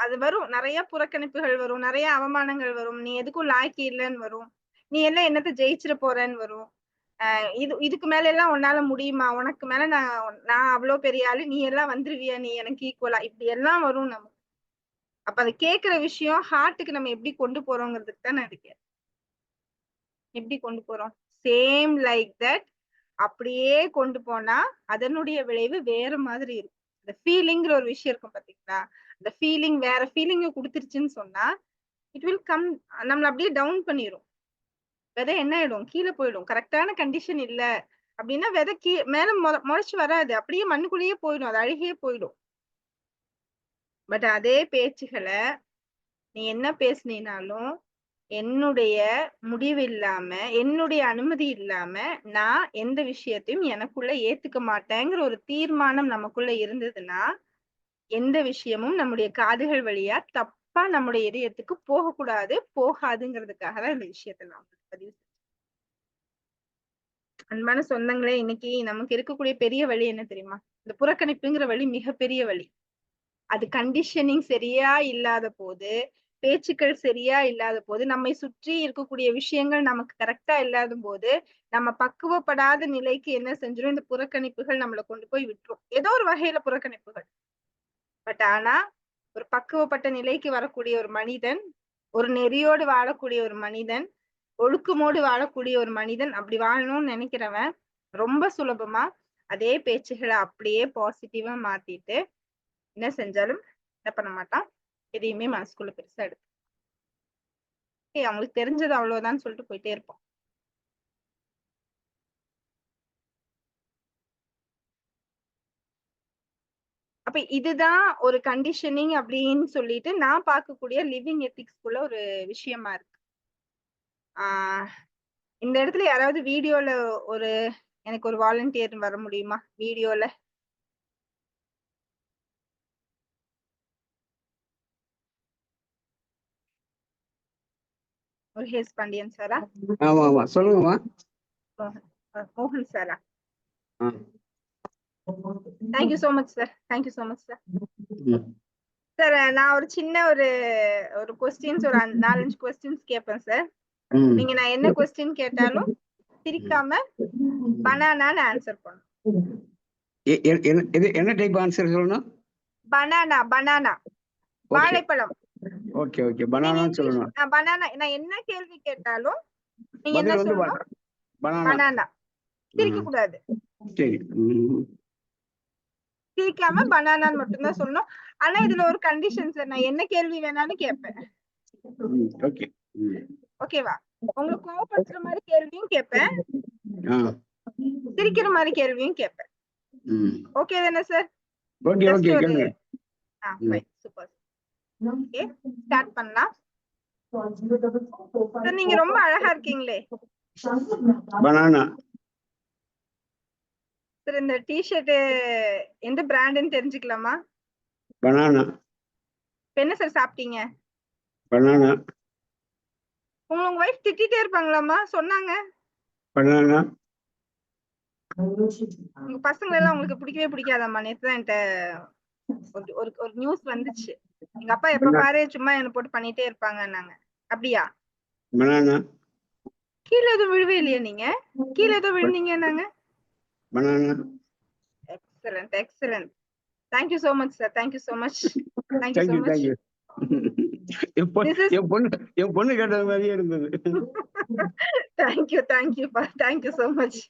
அது வரும், நிறைய புறக்கணிப்புகள் வரும், நிறைய அவமானங்கள் வரும், நீ எதுக்கும் லாய்க்கு இல்லைன்னு வரும், நீ எல்லாம் என்னத்த ஜெயிச்சிட போறேன்னு வரும். இதுக்கு மேல எல்லாம் உன்னால முடியுமா, உனக்கு மேல நான் அவ்வளவு பெரிய ஆளு, நீ எல்லாம் வந்துருவியா, நீ எனக்கு ஈக்குவலா, இப்படி எல்லாம் வரும் நம்ம. அப்ப அதை கேட்கிற விஷயம் ஹார்ட்டுக்கு நம்ம எப்படி கொண்டு போறோங்கிறதுக்கு தான் நான் இருக்கேன். எப்படி கொண்டு போறோம்? Same like that. அப்படியே கொண்டு போனா அதனுடைய விளைவு வேற மாதிரி இருக்கும். அந்த ஃபீலிங்கிற ஒரு விஷயம் இருக்கும் பாத்தீங்களா, அந்த ஃபீலிங் வேற ஃபீலிங்க கொடுத்துருச்சுன்னு சொன்னா இட் வில் கம், நம்மள அப்படியே டவுன் பண்ணிரும். விதை என்ன ஆயிடும்? கீழே போயிடும். கரெக்டான கண்டிஷன் இல்ல அப்படின்னா விதை மேல முளைச்சு வராது, அப்படியே மண்ணுக்குள்ளேயே போயிடும், அது அழுகியே போயிடும். பட் அதே பேச்சுகளை நீ என்ன பேசுனீனாலும் என்னுடைய முடிவு இல்லாம, என்னுடைய அனுமதி இல்லாம நான் எந்த விஷயத்தையும் எனக்குள்ள ஏத்துக்க மாட்டேங்கிற ஒரு தீர்மானம் நமக்குள்ள இருந்ததுன்னா எந்த விஷயமும் நம்முடைய காதுகள் வழியா தப்பா நம்முடைய இதயத்துக்கு போகக்கூடாது, போகாதுங்கிறதுக்காக தான் இந்த விஷயத்தை நான் பதிவு செஞ்சேன். அன்பான சொந்தங்களே, இன்னைக்கு நமக்கு இருக்கக்கூடிய பெரிய வழி என்ன தெரியுமா? இந்த புறக்கணிப்புங்கிற வழி மிகப்பெரிய வழி. அது கண்டிஷனிங் சரியா இல்லாத போது பேச்சுக்கள் சரியா இல்லாத போது, நம்மை சுற்றி இருக்கக்கூடிய விஷயங்கள் நமக்கு கரெக்டா இல்லாத போது, நம்ம பக்குவப்படாத நிலைக்கு என்ன செஞ்சிரும், இந்த புறக்கணிப்புகள் நம்மள கொண்டு போய் விட்டுரும். ஏதோ ஒரு வகையில புறக்கணிப்புகள். பட் ஆனா, ஒரு பக்குவப்பட்ட நிலைக்கு வரக்கூடிய ஒரு மனிதன், ஒரு நெறியோடு வாழக்கூடிய ஒரு மனிதன், ஒழுக்கமோடு வாழக்கூடிய ஒரு மனிதன், அப்படி வாழணும்னு நினைக்கிறவன், ரொம்ப சுலபமா அதே பேச்சுகளை அப்படியே பாசிட்டிவா மாத்திட்டு, என்ன செஞ்சாலும் என்ன பண்ண மாட்டான், எதையுமே மனசுக்குள்ள பெருசா எடுத்து அவங்களுக்கு தெரிஞ்சது அவ்வளவுதான் சொல்லிட்டு போயிட்டே இருப்போம். அப்ப இதுதான் ஒரு கண்டிஷனிங் அப்படின்னு சொல்லிட்டு நான் பார்க்கக்கூடிய லிவிங் எத்திக்ஸ்குள்ள ஒரு விஷயமா இருக்கு. இந்த இடத்துல யாராவது வீடியோல ஒரு எனக்கு ஒரு வாலண்டியர் வர முடியுமா வீடியோல? முருகேஷ் பாண்டியன் சாரா? ஆமா சொல்லுங்கம்மா. மோகன் சாரா? Thank you so much sir. Thank you so much sir. Sir நான் ஒரு சின்ன ஒரு கொஸ்டின்ஸ் ஒரு 4-5 கொஸ்டின்ஸ் கேட்பேன் சார். நீங்க நான் என்ன கொஸ்டின் கேட்டாலும் சிரிக்காம பனானான்னு ஆன்சர் பண்ணணும். என்ன டைப் ஆன்சர் சொல்லணும்? பனானா பனானா வாழைப்பழம். ஓகே ஓகே பனானா சொல்லணும். பனானா நான் என்ன கேள்வி கேட்டாலும் நீங்க என்ன சொல்லணும்? பனானா. சிரிக்க கூடாது. சரி. சிரிக்காம பனானான்னு மட்டும்தான் சொல்லணும். ஆனா இதுல ஒரு கண்டிஷன் சார், நான் என்ன கேள்வி வேணாலும் கேட்பேன். ஓகே ஓகேவா? உங்களுக்கு கோவப்படுத்துற மாதிரி கேள்வியும் கேட்பேன், சிரிக்கிற மாதிரி கேள்வியும் கேட்பேன். ஓகே தானே சார்? ஓகே ஓகே கேளுங்க. சூப்பர். ஓகே ஸ்டார்ட் பண்ணலாம். சார் நீங்க ரொம்ப அழகா இருக்கீங்களே. பனானா. சார் இந்த டி-ஷர்ட் எந்த பிராண்ட்னு தெரிஞ்சுக்கலாமா? பனானா. என்ன சார் சாப்பிட்டீங்க? பனானா. உங்க வைஃப் திட்டிட்டே இருப்பாங்களாமா சொன்னாங்க? பனானா. உங்க பசங்க எல்லாம் உங்களுக்கு பிடிக்கவே பிடிக்காதாமா? நேத்து தான் என்கிட்ட ஒரு நியூஸ் வந்துச்சு. எங்க அப்பா எப்ப பாரு சும்மா என்ன போட்டு பண்ணிட்டே இருப்பாங்கன்னாங்க. அப்படியா? பனானா. கீழே எதுவும் விழுவே இல்லையா நீங்க? கீழே ஏதோ விழுந்தீங்கன்னாங்க. Banana. Excellent excellent. Thank you so much sir. Thank you so much. Thank you so much. என் பொண்ணு கேட்டது மாதிரியே இருந்தது. Thank you thank you thank you so much.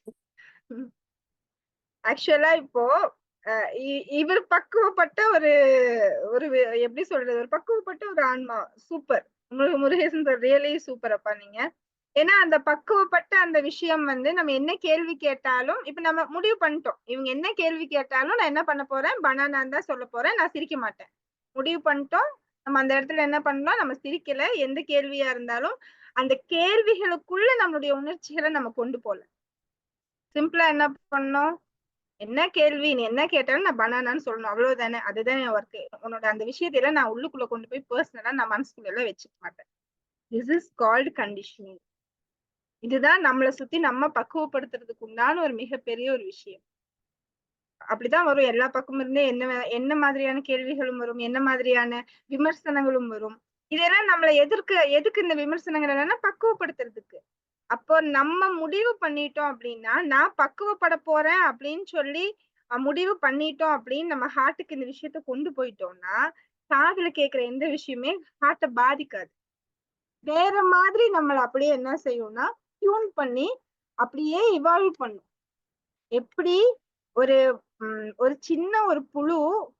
ஆக்சுவலா இப்போ இவர் பக்குவப்பட்ட ஒரு எப்படி சொல்றது, ஒரு பக்குவப்பட்ட ஒரு ஆன்மா. சூப்பர். உங்களுக்கு முருகேசன் சார் ரியலி சூப்பர் அப்பா நீங்க. ஏன்னா அந்த பக்குவப்பட்ட அந்த விஷயம் வந்து நம்ம என்ன கேள்வி கேட்டாலும் இப்ப நம்ம முடிவு பண்ணிட்டோம், இவங்க என்ன கேள்வி கேட்டாலும் நான் என்ன பண்ண போறேன், பனானான்னு தான் சொல்ல போறேன், நான் சிரிக்க மாட்டேன். முடிவு பண்ணிட்டோம். நம்ம அந்த இடத்துல என்ன பண்ணலாம், நம்ம சிரிக்கல. எந்த கேள்வியா இருந்தாலும் அந்த கேள்விகளுக்குள்ள நம்மளுடைய உணர்ச்சிகளை நம்ம கொண்டு போல. சிம்பிளா என்ன பண்ணோம், என்ன கேள்வி நீ என்ன கேட்டாலும் நான் பனானான்னு சொல்லணும், அவ்வளவுதானே. அதுதான் என் ஒர்க். உன்னோட அந்த விஷயத்துல நான் உள்ளுக்குள்ள கொண்டு போய் பர்சனலா நான் மனசுக்குள்ள எல்லாம் வச்சுக்க மாட்டேன். This is called conditioning. இதுதான் நம்மளை சுத்தி நம்ம பக்குவப்படுத்துறதுக்கு உண்டான ஒரு மிகப்பெரிய ஒரு விஷயம். அப்படிதான் வரும். எல்லா பக்கமும் இருந்தே என்ன மாதிரியான கேள்விகளும் வரும், என்ன மாதிரியான விமர்சனங்களும் வரும். இதெல்லாம் நம்மளை எதுக்கு இந்த விமர்சனங்கள் என்னன்னா பக்குவப்படுத்துறதுக்கு. அப்போ நம்ம முடிவு பண்ணிட்டோம் அப்படின்னா, நான் பக்குவப்பட போறேன் அப்படின்னு சொல்லி முடிவு பண்ணிட்டோம் அப்படின்னு நம்ம ஹார்ட்டுக்கு இந்த விஷயத்த கொண்டு போயிட்டோம்னா, காதுல கேட்கிற எந்த விஷயமே ஹார்ட்டை பாதிக்காது. வேற மாதிரி நம்மள அப்படியே என்ன செய்யும்னா டியூன் பண்ணி அப்படியே இவால்வ் பண்ணும். எப்படி ஒரு சின்ன ஒரு புழு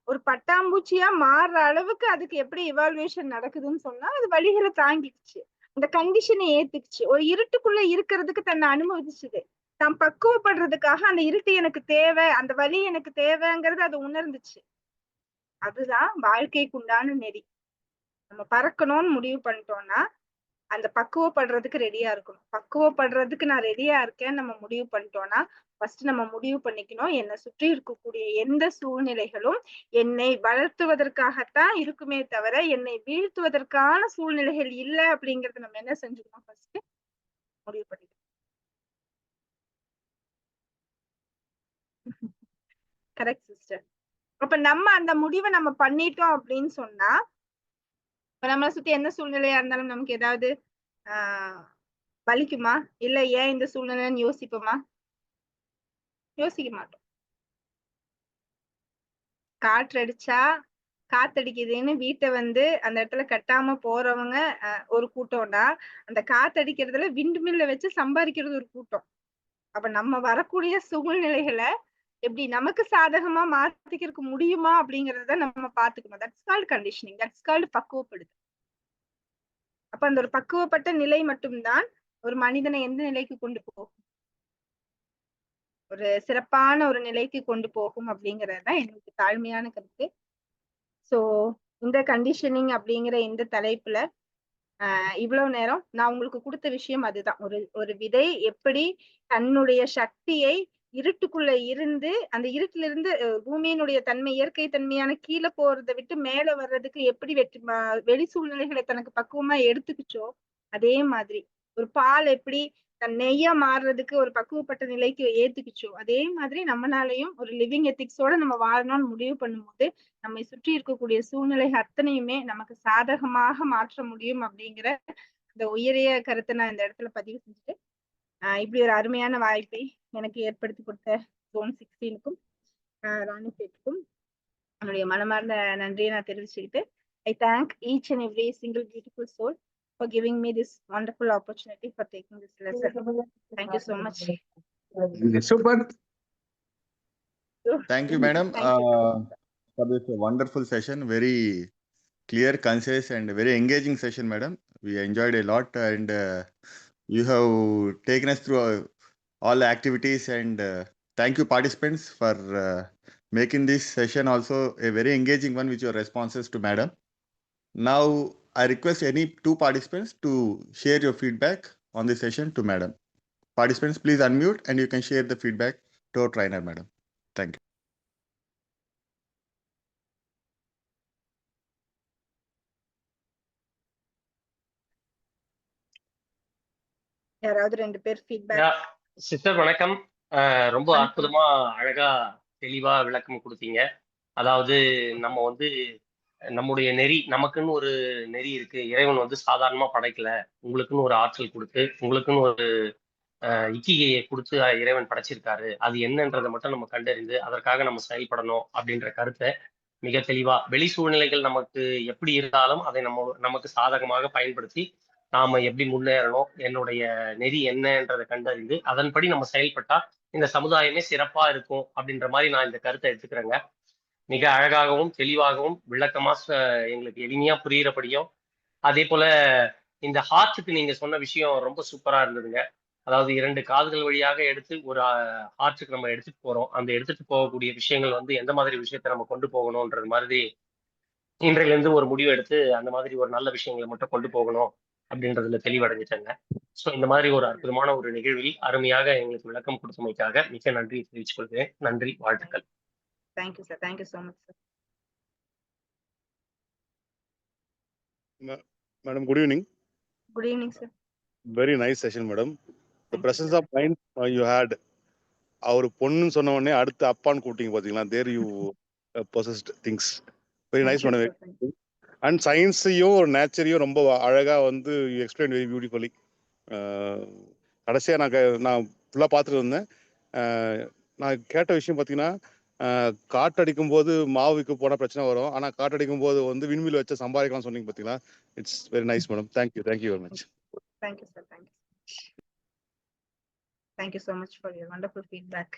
ஒரு பட்டாம்பூச்சியா மாறுற அளவுக்கு அதுக்கு எப்படி இவால்வேஷன் நடக்குதுன்னு சொன்னா, அது வழிகளை தாங்கிடுச்சு, அந்த கண்டிஷனை ஏத்துக்குச்சு, ஒரு இருட்டுக்குள்ள இருக்கிறதுக்கு தன்னை அனுமதிச்சுது. தான் பக்குவப்படுறதுக்காக அந்த இருட்டு எனக்கு தேவை, அந்த வலி எனக்கு தேவைங்கிறது அது உணர்ந்துச்சு. அதுதான் வாழ்க்கைக்கு உண்டான நெறி. நம்ம பறக்கணும்னு முடிவு பண்ணிட்டோம்னா அந்த பக்குவப்படுறதுக்கு ரெடியா இருக்கணும். பக்குவப்படுறதுக்கு நான் ரெடியா இருக்கேன்னு நம்ம முடிவு பண்ணிட்டோம்னா, ஃபர்ஸ்ட் நம்ம முடிவு பண்ணிக்கணும், என்னை சுற்றி இருக்கக்கூடிய எந்த சூழ்நிலைகளும் என்னை வளர்த்துவதற்காகத்தான் இருக்குமே தவிர என்னை வீழ்த்துவதற்கான சூழ்நிலைகள் இல்லை அப்படிங்கறத நம்ம என்ன செஞ்சுக்கணும், ஃபர்ஸ்ட் முடிவு பண்ணிக்கணும். Correct sister. அப்ப நம்ம அந்த முடிவை நம்ம பண்ணிட்டோம் அப்படின்னு சொன்னா இப்ப நம்மளை சுத்தி எந்த சூழ்நிலையா இருந்தாலும் நமக்கு ஏதாவது வலிக்குமா? இல்ல ஏன் இந்த சூழ்நிலைன்னு யோசிப்போமா? யோசிக்க மாட்டோம். காற்றடிச்சா காத்தடிக்குதுன்னு வீட்டை அந்த இடத்துல கட்டாம போறவங்க ஒரு கூட்டம்னா, அந்த காத்தடிக்கிறதுல விண்டு மில்ல வச்சு சம்பாதிக்கிறது ஒரு கூட்டம். அப்ப நம்ம வரக்கூடிய சூழ்நிலைகளை எப்படி நமக்கு சாதகமா மாத்திக்கிறதுக்கு முடியுமா அப்படிங்கறத நம்ம பாத்துக்கணும். That's called conditioning, that's called பக்குவப்படுது. அப்ப அந்த ஒரு பக்குவப்பட்ட நிலை மட்டும்தான் ஒரு மனிதனை எந்த நிலைக்கு கொண்டு போகும், ஒரு சிறப்பான ஒரு நிலைக்கு கொண்டு போகும் அப்படிங்கறதுதான் எனக்கு தாழ்மையான கருத்து. சோ இந்த கண்டிஷனிங் அப்படிங்கிற இந்த தலைப்புல இவ்வளவு நேரம் நான் உங்களுக்கு கொடுத்த விஷயம் அதுதான். ஒரு விதை எப்படி தன்னுடைய சக்தியை இருட்டுக்குள்ள இருந்து அந்த இருட்டுல இருந்து பூமியினுடைய தன்மை இயற்கை தன்மையான கீழே போறதை விட்டு மேல வர்றதுக்கு எப்படி வெளி சூழ்நிலைகளை தனக்கு பக்குவமா எடுத்துக்கிச்சோ, அதே மாதிரி ஒரு பால் எப்படி தன் நெய்யா மாறுறதுக்கு ஒரு பக்குவப்பட்ட நிலைக்கு ஏத்துக்குச்சோ, அதே மாதிரி நம்மளாலையும் ஒரு லிவிங் எத்திக்ஸோட நம்ம வாழணும்னு முடிவு பண்ணும்போது நம்மை சுற்றி இருக்கக்கூடிய சூழ்நிலைகள் அத்தனையுமே நமக்கு சாதகமாக மாற்ற முடியும் அப்படிங்கிற இந்த உயரிய கருத்தை நான் இந்த இடத்துல பதிவு செஞ்சுட்டு இப்படி ஒரு அருமையான வாய்ப்பை எனக்கு ஏற்படுத்தி கொடுத்த ஜோன் 16க்கும் ராணிப்பேட்டுக்கும் என்னுடைய மனமார்ந்த நன்றியை நான் தெரிவிச்சுக்கிட்டு I thank each and every single beautiful soul for giving me this wonderful opportunity for taking this lesson. Thank you so much. Super. Thank you, madam, for this wonderful session. Very clear, concise, and very engaging session, madam. We enjoyed a lot, and you have taken us through all the activities, and thank you, participants, for making this session also a very engaging one with your responses to madam. Now, I request any two participants to share your feedback on this session to madam. Participants, please unmute and you can share the feedback to our trainer, madam. Thank you. யாராவது ரெண்டு பேர் ஃபீட்பேக். சிஸ்டர் வணக்கம். ரொம்ப அற்புதமா அழகா தெளிவா விளக்கம் கொடுத்தீங்க. அதாவது நம்ம நம்முடைய நெறி, நமக்குன்னு ஒரு நெறி இருக்கு. இறைவன் சாதாரணமா படைக்கல, உங்களுக்குன்னு ஒரு ஆற்றல் கொடுத்து, உங்களுக்குன்னு ஒரு இக்கிகையை கொடுத்து இறைவன் படைச்சிருக்காரு. அது என்னன்றதை மட்டும் நம்ம கண்டறிந்து அதற்காக நம்ம செயல்படணும் அப்படின்ற கருத்தை மிக தெளிவா, வெளி சூழ்நிலைகள் நமக்கு எப்படி இருந்தாலும் அதை நமக்கு சாதகமாக பயன்படுத்தி நாம எப்படி முன்னேறணும், என்னுடைய நெறி என்னன்றதை கண்டறிந்து அதன்படி நம்ம செயல்பட்டா இந்த சமுதாயமே சிறப்பா இருக்கும் அப்படின்ற மாதிரி நான் இந்த கருத்தை எடுத்துக்கிறேங்க. மிக அழகாகவும் தெளிவாகவும் விளக்கமா எங்களுக்கு எளிமையா புரியுறபடியும், அதே போல இந்த ஹார்ட்டுக்கு நீங்க சொன்ன விஷயம் ரொம்ப சூப்பரா இருந்ததுங்க. அதாவது 2 காதுகள் வழியாக எடுத்து ஒரு ஹார்ட்டுக்கு நம்ம எடுத்துட்டு போறோம். அந்த எடுத்துட்டு போகக்கூடிய விஷயங்கள் எந்த மாதிரி விஷயத்தை நம்ம கொண்டு போகணும்ன்றது மாதிரி இன்றையிலிருந்து ஒரு முடிவு எடுத்து அந்த மாதிரி ஒரு நல்ல விஷயங்களை மட்டும் கொண்டு போகணும் அப்படின்றதுல தெளிவடைஞ்சிட்டாங்க. ஸோ இந்த மாதிரி ஒரு அற்புதமான ஒரு நிகழ்வில் அருமையாக எங்களுக்கு விளக்கம் கொடுத்தமைக்காக மிக நன்றி தெரிவித்துக் கொள்கிறேன். நன்றி, வாழ்த்துக்கள். Thank you sir. Thank you so much sir. Madam, good evening. Good evening, sir. Very nice session, madam. The presence of mind you had. அவர் பொண்ணுன்னு சொன்ன உடனே அடுத்து அப்பான்னு கூட்டிங்க பாத்தீங்களா? There you possessed things. Very nice, madam. And சயின்ஸையும் ஒரு நேச்சரையும் ரொம்ப அழகா you explained very beautifully. கடைசியா நான் ஃபுல்லா பார்த்துட்டு இருந்தேன். நான் கேட்ட விஷயம் பார்த்தீங்கன்னா, காற்றடிக்கும் போது மாவுக்கு போனால் பிரச்சனை வரும், ஆனால் காற்றடிக்கும் போது விண்மில் வச்சு சம்பாதிக்கலாம் சொன்னீங்க பார்த்தீங்களா? It's very nice madam. Thank you very much. Thank you sir. Thank you so much for your wonderful feedback.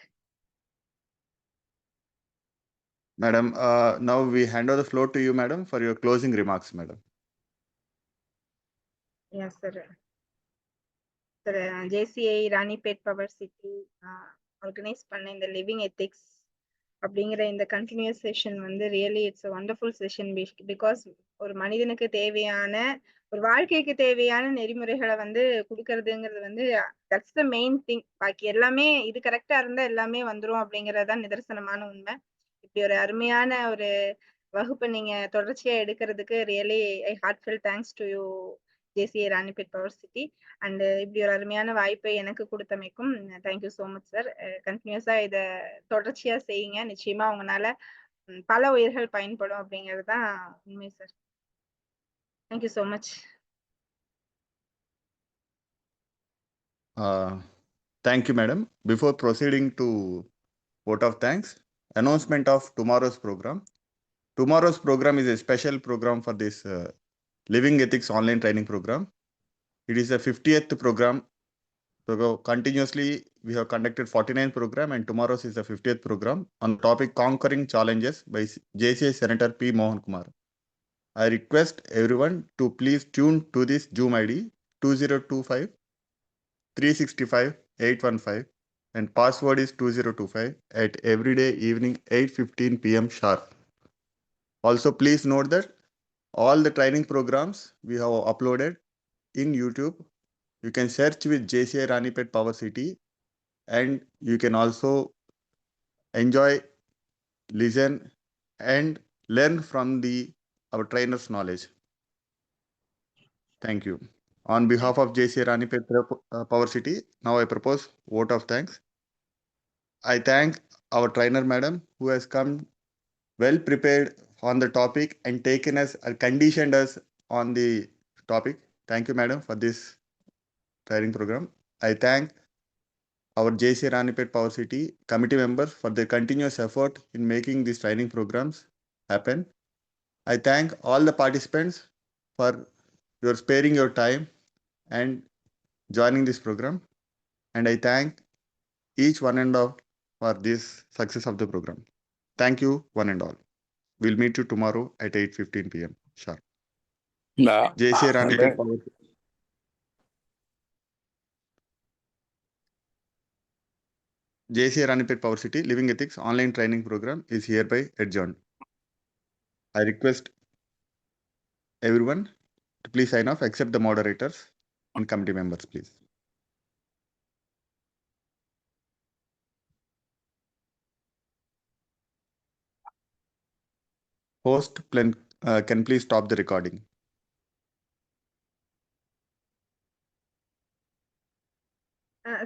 Madam, now we hand over the floor to you, madam, for your closing remarks, madam. Yes, sir. Sir, JCI Ranipet power city organise பண்ண இந்த லிவிங் எத்திக்ஸ் அப்படிங்கிற இந்த continuous session really it's a wonderful session. Because ஒரு மனிதனுக்கு தேவையான ஒரு வாழ்க்கைக்கு தேவையான நெறிமுறைகளை கொடுக்கறதுங்கிறது தட்ஸ் த மெயின் திங். பாக்கி எல்லாமே இது கரெக்டா இருந்தா எல்லாமே வந்துரும் அப்படிங்கறதுதான் நிதர்சனமான உண்மை. இப்படி ஒரு அருமையான ஒரு வகுப்பை நீங்க தொடர்ச்சியா எடுக்கிறதுக்கு really I heartfelt thanks to you JCI Ranipet power city. And இப்படி ஒரு அருமையான வாய்ப்பை எனக்கு கொடுத்தமைக்கும் தேங்க்யூ ஸோ மச் சார். கண்டினியூஸா இதை தொடர்ச்சியா செய்யுங்க. நிச்சயமா உங்களால பல உயிர்கள் பயன்படும் அப்படிங்கிறது தான் உண்மை sir. Thank you so much. Thank you, madam. Before proceeding to vote of thanks, announcement of tomorrow's program. Tomorrow's program is a special program for this Living Ethics online training program. It is the 50th program. So continuously, we have conducted 49 program, and tomorrow's is the 50th program on the topic Conquering Challenges by JCI Senator P. Mohan Kumar. I request everyone to please tune to this Zoom ID 2025 365 815 and password is 2025 at everyday evening 8:15 p.m. sharp. Also, please note that all the training programs we have uploaded in YouTube. You can search with JCI Ranipet Power City, and you can also enjoy, listen, and learn from our trainers' knowledge. Thank you. On behalf of JCI Ranipet Power City, now I propose vote of thanks. I thank our trainer madam who has come well prepared on the topic and taken us or conditioned us on the topic. Thank you, madam, for this training program. I thank our JC Ranipet Power City committee members for their continuous effort in making these training programs happen. I thank all the participants for your sparing your time and joining this program. And I thank each one and all for this success of the program. Thank you, one and all. We'll meet you tomorrow at 8:15 p.m. Sharp. JC Ranipet Power City. JCI Ranipet Power City Living Ethics online training program is hereby adjourned. I request everyone to please sign off except the moderators and committee members, please. Host can please stop the recording.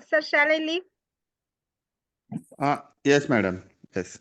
Sir, shall I leave? Yes, madam. Yes.